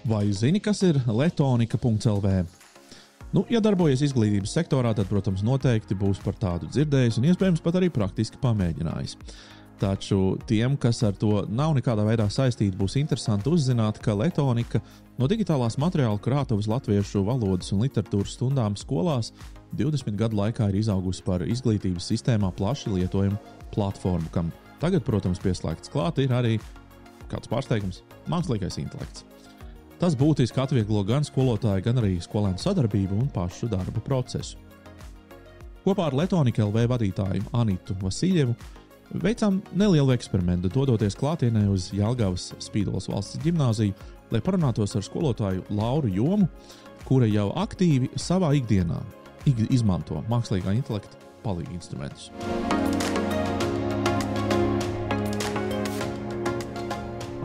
Vai zini, kas ir letonika.lv? Ja darbojies izglītības sektorā, tad, protams, noteikti būs par tādu dzirdējis un iespējams pat arī praktiski pamēģinājis. Taču tiem, kas ar to nav nekādā veidā saistīti, būs interesanti uzzināt, ka letonika no digitālās materiālu krātuves latviešu valodas un literatūras stundām skolās 20 gadu laikā ir izaugusi par izglītības sistēmā plaši lietojumu platformu, kam tagad, protams, pieslēgts klāt ir arī kāds pārsteigums – mākslīgais intelekts. Tas būtiski atvieglo gan skolotāju, gan arī skolēnu sadarbību un pašu darba procesu. Kopā ar Letonika LV vadītāju Anitu Vasiljevu veicām nelielu eksperimentu, dodoties klātienē uz Jelgavas Spīdoles valsts ģimnāziju, lai parunātos ar skolotāju Lauru Jomu, kura jau aktīvi savā ikdienā izmanto mākslīgā intelekta palīgu instrumentus.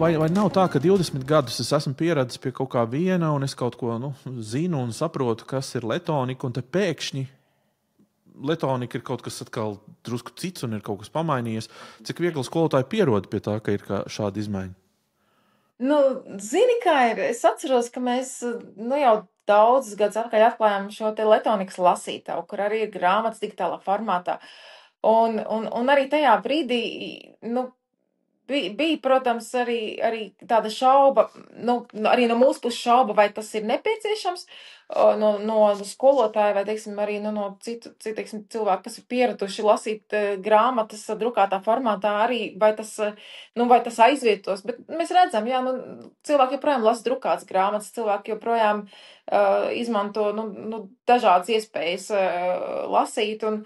Vai nav tā, ka 20 gadus es esmu pieradis pie kaut kā viena, un es kaut ko zinu un saprotu, kas ir letonika, un te pēkšņi letonika ir kaut kas atkal drusku cits un ir kaut kas pamainījies. Cik viegli skolotāji pierod pie tā, ka ir šāda izmaiņa? Zini, kā ir? Es atceros, ka mēs jau daudzus gadus atpakaļ atklājām šo te letonikas lasītavu, kur arī ir grāmatas digitālā formātā. Un arī tajā brīdī, bija, protams, arī tāda šauba, arī no mūsu puses šauba, vai tas ir nepieciešams no skolotāja, vai, teiksim, arī no citu teiksim, cilvēku, kas ir pieraduši lasīt grāmatas drukātā formātā, arī, vai tas aizvietos. Bet mēs redzam, cilvēki joprojām lasa drukātas grāmatas, cilvēki joprojām izmanto dažādas iespējas lasīt, un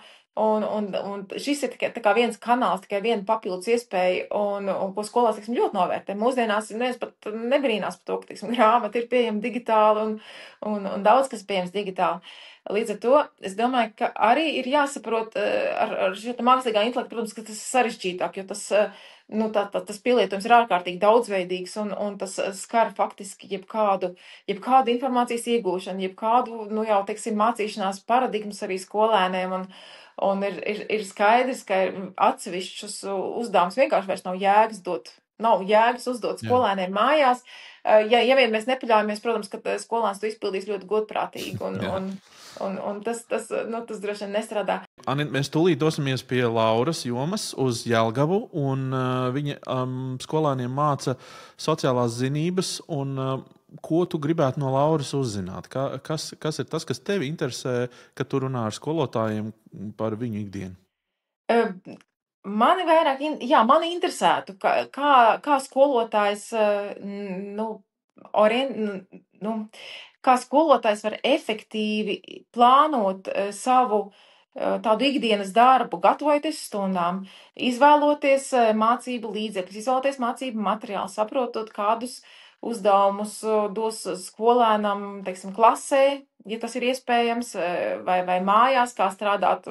šis ir tikai tā kā viens kanāls, tikai viena papildus iespēja, un ko skolās, teiksim, ļoti novērtē. Mūsdienās neviens pat nebrīnās par to, ka, teiksim, grāmata ir pieejama digitāli un daudz kas pieejams digitāli. Līdz ar to es domāju, ka arī ir jāsaprot ar šo mākslīgā intelektu, protams, ka tas ir sarežģītāk, jo tas pielietojums ir ārkārtīgi daudzveidīgs un tas skar faktiski jebkādu informācijas iegūšanu, jebkādu, teiksim, mācīšanās paradigmas arī skolēniem un ir skaidrs, ka atsevišķus uzdevumus vienkārši vairs nav jēgas dot. Nav jēgas uzdot skolēniem mājās. Ja vien mēs nepaļaujamies, protams, ka skolēns to izpildīs ļoti godprātīgi un tas droši vien nestrādā. Anita, mēs tūlīt dosimies pie Lauras Jomas uz Jelgavu, un viņa skolēniem māca sociālās zinības, un ko tu gribētu no Lauras uzzināt? Kas ir tas, kas tevi interesē, kad tu runā ar skolotājiem par viņu ikdienu? Mani interesētu, kā skolotājs, kā skolotājs var efektīvi plānot savu tādu ikdienas darbu, gatavojoties stundām, izvēloties mācību līdzekļus, izvēloties mācību materiālu, saprotot, kādus uzdevumus dos skolēnam, teiksim, klasē, ja tas ir iespējams, vai mājās, kā strādāt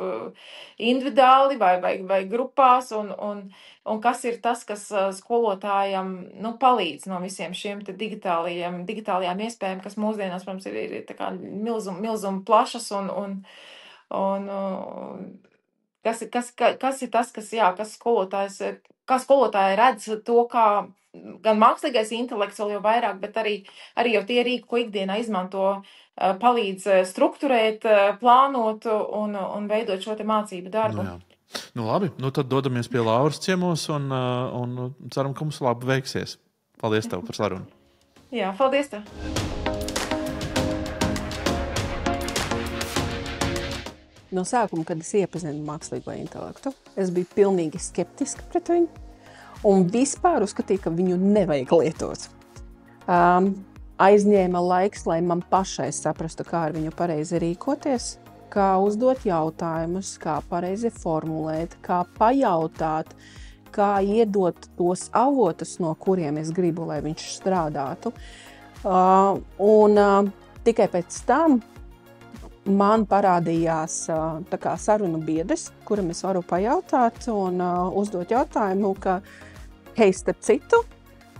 individuāli vai grupās, un kas ir tas, kas skolotājam palīdz no visiem šiem te digitālajām iespējām, kas mūsdienās, protams, ir tā kā milzuma plašas, un kas ir tas, kas skolotāji redz to, kā gan mākslīgais intelekts vēl jau vairāk, bet arī jau tie rīki, ko ikdienā izmanto, palīdz strukturēt, plānot un veidot šo te mācību darbu. Labi, tad dodamies pie Lauras ciemos un ceram, ka mums labi veiksies. Paldies tev par sarunu. Jā, paldies tev. No sākuma, kad es iepazinu mākslīgo intelektu, es biju pilnīgi skeptiska pret viņu. Un vispār uzskatīju, ka viņu nevajag lietot. Aizņēma laiks, lai man pašai saprastu, kā ar viņu pareizi rīkoties, kā uzdot jautājumus, kā pareizi formulēt, kā pajautāt, kā iedot tos avotus, no kuriem es gribu, lai viņš strādātu. Tikai pēc tam man parādījās tā kā sarunu biedrs, kuram es varu pajautāt un uzdot jautājumu, ka, starp citu,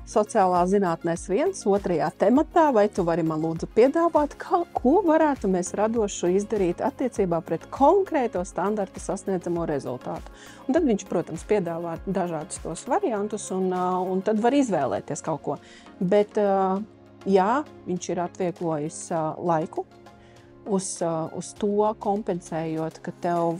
sociālā zinātnēs 1, 2. tematā, vai tu vari man lūdzu piedāvāt, ko varētu mēs radošu izdarīt attiecībā pret konkrēto standarta sasniedzamo rezultātu. Un tad viņš, protams, piedāvā dažādus tos variantus, un tad var izvēlēties kaut ko. Bet jā, viņš ir atvieglojis laiku uz to kompensējot, ka tev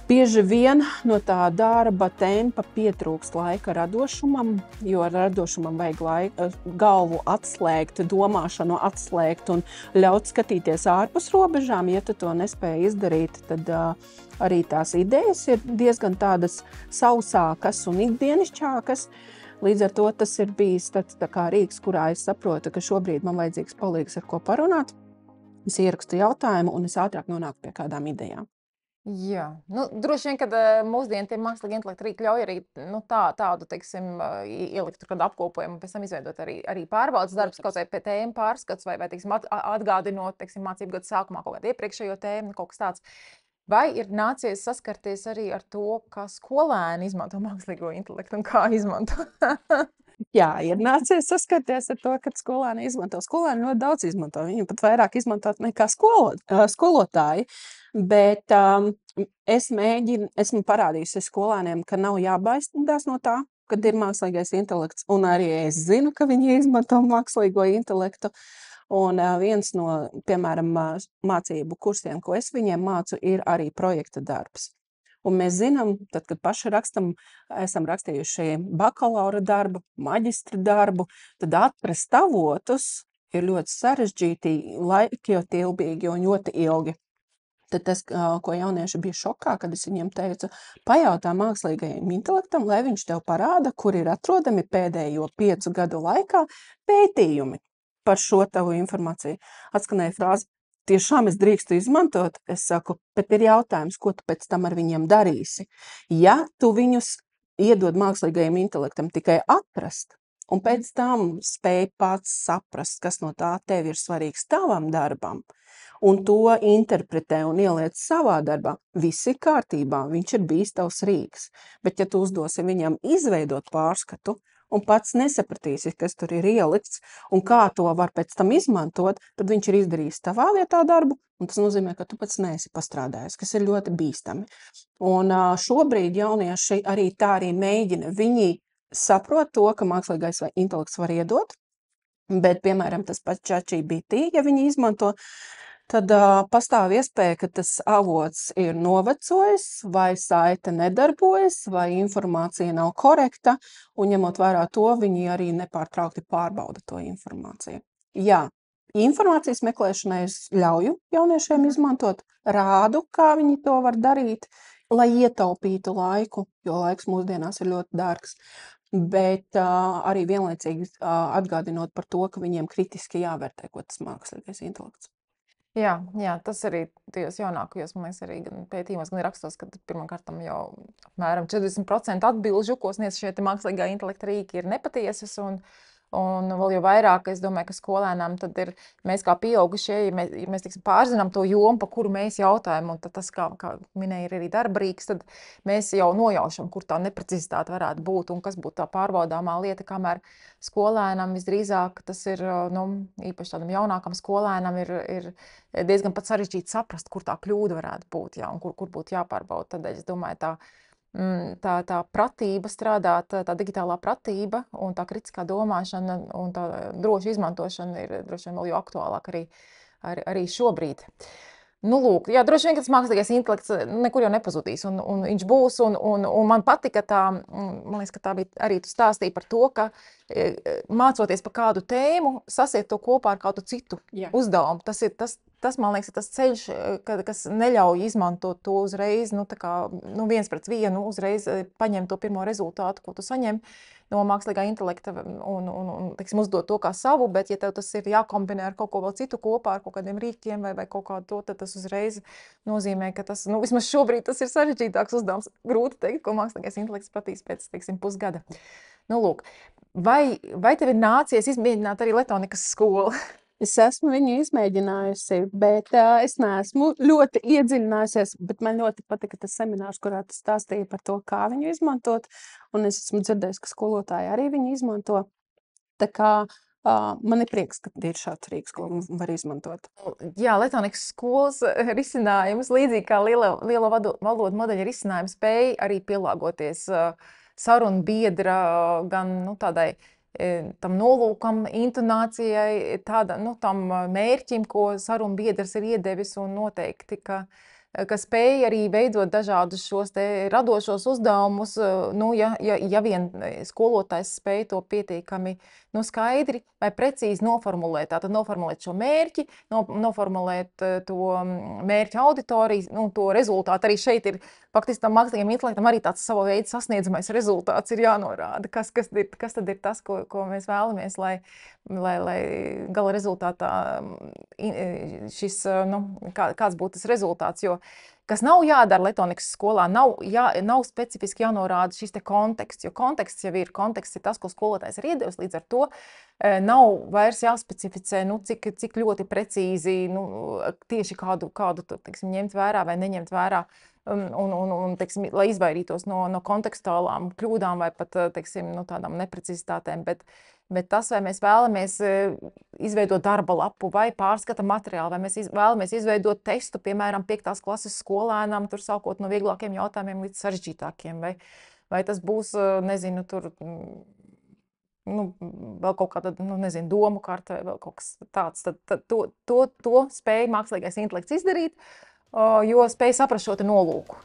bieži vien no tā darba tempa pietrūkst laika radošumam, jo radošumam vajag galvu atslēgt, domāšanu atslēgt un ļaut skatīties ārpus robežām. Ja tu to nespēji izdarīt, tad arī tās idejas ir diezgan tādas sausākas un ikdienišķākas. Līdz ar to tas ir bijis tāds tā kā rīks, kurā es saprotu, ka šobrīd man vajadzīgs palīgs, ar ko parunāt. Es ierakstu jautājumu un es ātrāk nonāku pie kādām idejām. Jā, droši vien, kad mūsdienu tie mākslīgi intelekti rīki ļauj arī tādu, teiksim, ielikt kādu apkopojumu, pēc tam izveidot arī pārbaudas darbus, kaut vai pie tēmu pārskats vai teiksim, atgādinot, teiksim, mācību gadu sākumā kaut kādu iepriekšējo tēmu, kaut kas tāds. Vai ir nācies saskarties arī ar to, ka skolēni izmanto mākslīgo intelektu un kā izmanto? Jā, ir nācies saskarties ar to, ka skolēni izmanto. Skolēni ļoti daudz izmanto. Viņi pat vairāk izmantot nekā skolotāji. Bet esmu parādījusi skolēniem, ka nav jābaidās no tā, kad ir mākslīgais intelekts. Un arī es zinu, ka viņi izmanto mākslīgo intelektu. Un viens no, piemēram, mācību kursiem, ko es viņiem mācu, ir arī projekta darbs. Un mēs zinām, tad, kad paši esam rakstījuši bakalaura darbu, maģistra darbu, tad atrast avotus ir ļoti sarežģīti, laikietilpīgi un ļoti ilgi. Tad tas, ko jaunieši bija šokā, kad es viņiem teicu, pajautā mākslīgajam intelektam, lai viņš tev parāda, kur ir atrodami pēdējo 5 gadu laikā pētījumi par šo tavu informāciju. Atskanēja frāze, tiešām es drīkstu izmantot? Es saku, bet ir jautājums, ko tu pēc tam ar viņiem darīsi. Ja tu viņus iedod mākslīgajam intelektam tikai atrast, un pēc tam spēj pats saprast, kas no tā tev ir svarīgs tavam darbam, un to interpretē un ieliec savā darbā, viss ir kārtībā, viņš ir bijis tavs rīks. Bet ja tu uzdosi viņam izveidot pārskatu, un pats nesapratīsi, kas tur ir ielikts un kā to var pēc tam izmantot, tad viņš ir izdarījis tavā vietā darbu, un tas nozīmē, ka tu pats neesi pastrādājis, kas ir ļoti bīstami. Un šobrīd jaunieši arī tā arī mēģina. Viņi saprot to, ka mākslīgais intelekts var iedot, bet, piemēram, tas pats ChatGPT, ja viņi izmanto, tad pastāv iespēja, ka tas avots ir novecojis, vai saite nedarbojas, vai informācija nav korekta, un ņemot vērā to, viņi arī nepārtraukti pārbauda to informāciju. Jā, informācijas meklēšanai es ļauju jauniešiem izmantot, rādu, kā viņi to var darīt, lai ietaupītu laiku, jo laiks mūsdienās ir ļoti dārgs. Bet arī vienlaicīgi atgādinot par to, ka viņiem kritiski jāvērtē, ko tas mākslīgais intelekts. Jā, tas arī tajos jaunākajos, man liekas, arī gan pētījumos, gan rakstos, kad pirmkārtam jau apmēram 40% atbilžu, ko sniedz šie mākslīgā intelekta rīki, ir nepatiesas, un vēl jau vairāk, es domāju, ka skolēnām tad ir, mēs kā pieaugušie, ja mēs tiksim, pārzinām to jomu, pa kuru mēs jautājam, un tad tas, kā minēja, ir arī darba rīks, tad mēs jau nojaušam, kur tā neprecizitāte varētu būt, un kas būtu tā pārbaudāmā lieta, kamēr skolēnam visdrīzāk tas ir, īpaši tādam jaunākam skolēnam ir diezgan pat sarežģīti saprast, kur tā kļūda varētu būt, un kur būtu jāpārbauda. Tādēļ es domāju, tā pratība strādāt, tā digitālā pratība un tā kritiskā domāšana un tā droša izmantošana ir droši vien vēl jo aktuālāk arī šobrīd. Lūk, jā, droši vien, ka tas mākslīgais intelekts nekur jau nepazudīs, un viņš būs, un man patika man liekas, ka tā bija arī tu stāstīji par to, ka mācoties par kādu tēmu, sasiet to kopā ar kādu citu uzdevumu. Tas, man liekas, ir tas ceļš, kas neļauj izmantot to uzreiz, viens pret vienu, uzreiz paņemt to pirmo rezultātu, ko tu saņem no mākslīgā intelekta un teiksim, uzdot to kā savu, bet ja tev tas ir jākombinē ar kaut ko vēl citu kopā, ar kaut kādiem rīkiem vai kaut kādu to, tad tas uzreiz nozīmē, ka tas, vismaz šobrīd tas ir sarežģītāks uzdevums. Grūti teikt, ko mākslīgais intelekts prasīs pēc, teiksim, pusgada. Lūk, vai tev ir nācies izmēģināt arī Letonikas skolu? Es esmu viņu izmēģinājusi, bet es neesmu ļoti iedziļinājusies, bet man ļoti patika tas seminārs, kurā tas stāstīja par to, kā viņu izmantot, un es esmu dzirdējusi, ka skolotāji arī viņu izmanto. Tā kā man ir prieks, ka ir šāds rīks, ko var izmantot. Jā, Letonikas skolas risinājums, līdzīgi kā lielo valodu modeļa risinājums, spēja arī pielāgoties sarunu biedra gan tādai tam nolūkam, intonācijai, tam mērķim, ko sarunbiedrs ir iedevis, un noteikti, ka spēja arī veidot dažādus šos te radošos uzdevumus, ja vien skolotājs spēja to pietiekami skaidri vai precīzi noformulēt. Tātad noformulēt šo mērķi, noformulēt to mērķa auditoriju, to rezultātu. Arī šeit ir faktiski tam mākslīgajam intelektam arī tāds sava veida sasniedzamais rezultāts ir jānorāda. Kas tad ir tas, ko mēs vēlamies, lai gala rezultātā šis, kāds būtu tas rezultāts, jo kas nav jādara Letonikas skolā, nav specifiski jānorāda šis te konteksts, jo konteksts ir tas, ko skolotājs ir iedevis, līdz ar to nav vairs jāspecificē, cik ļoti precīzi, tieši kādu teiksim, ņemt vērā vai neņemt vērā, un teiksim, lai izvairītos no kontekstuālām kļūdām vai pat, teiksim, tādām neprecizitātēm, bet tas, vai mēs vēlamies izveidot darba lapu vai pārskata materiālu, vai mēs vēlamies izveidot testu, piemēram, 5. klases skolēnām, tur sākot no vieglākiem jautājumiem līdz sarežģītākiem, vai tas būs, nezinu, tur, vēl kaut kāda, domu karta vai vēl kaut kas tāds, tad to spēja mākslīgais intelekts izdarīt, jo spēja saprast šo te nolūku.